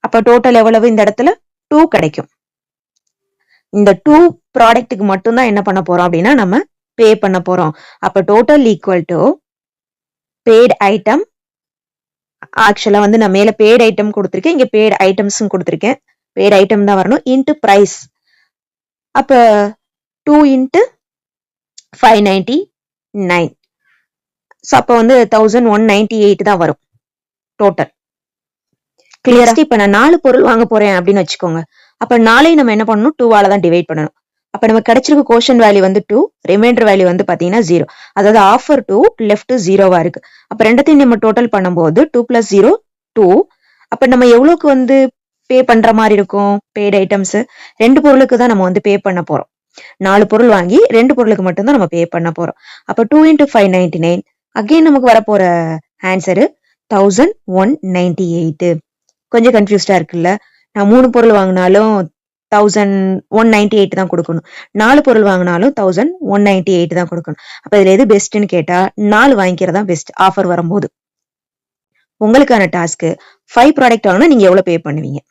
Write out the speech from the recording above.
அப்ப டோட்டல் எவ்வளவு இந்த இடத்துல 2 கிடைக்கும். இந்த 2 ப்ராடக்ட்டுக்கு மட்டும்தான் என்ன பண்ண போறோம் அப்படின்னா நம்ம பே பண்ண போறோம். அப்ப total equal to bad item. ஆக்சுவலா வந்து நான் மேல பேட் ஐட்டம் கொடுத்திருக்கேன், இங்க பேட் ஐட்டம்ஸ் கொடுத்திருக்கேன். பேட் ஐட்டம் தான் வரணும் இன்டு பிரைஸ். அப்ப 2 இன்டு 599. ஸோ அப்போ வந்து 1198 தான் வரும் டோட்டல். கிளியரா? இப்ப நான் 4 பொருள் வாங்க போறேன் அப்படின்னு வச்சுக்கோங்க. அப்ப 4ஐ நம்ம என்ன பண்ணணும், 2ஆல தான் டிவைட் பண்ணணும். அப்ப நமக்கு கிடைச்சிருக்க கோஷன் வேல்யூ வந்து 2, ரிமைண்டர் வேல்யூ வந்து பாத்தீங்கன்னா 0. அதாவது ஆஃபர் 2, லெஃப்ட் 0வா இருக்கு. அப்ப ரெண்டத்தையும் நம்ம டோட்டல் பண்ணும்போது 2 + 0 2. அப்ப நம்ம எவ்வளவுக்கு வந்து பே பண்ற மாதிரி இருக்கும் பேட் ஐட்டம்ஸ்? 2 பொருளுக்கு தான் நம்ம வந்து பே பண்ண போறோம். 4 பொருள் வாங்கி 2 பொருளுக்கு மட்டும்தான் நம்ம பே பண்ண போறோம். அப்ப 2 × 599 அகைன் நமக்கு வரப்போற ஆன்சரு 1198. கொஞ்சம் கன்ஃபியூஸ்டா இருக்குல்ல? நான் 3 பொருள் வாங்கினாலும் 1198 தான் கொடுக்கணும், 4 பொருள் வாங்கினாலும் 1198 தான் கொடுக்கணும். அப்ப இதுல எது பெஸ்ட்னு கேட்டா 4 வாங்கிக்கிறதா பெஸ்ட் ஆஃபர் வரும்போது. உங்களுக்கான டாஸ்க் 5 ப்ராடக்ட் வாங்கினா நீங்க எவ்வளவு பே பண்ணுவீங்க?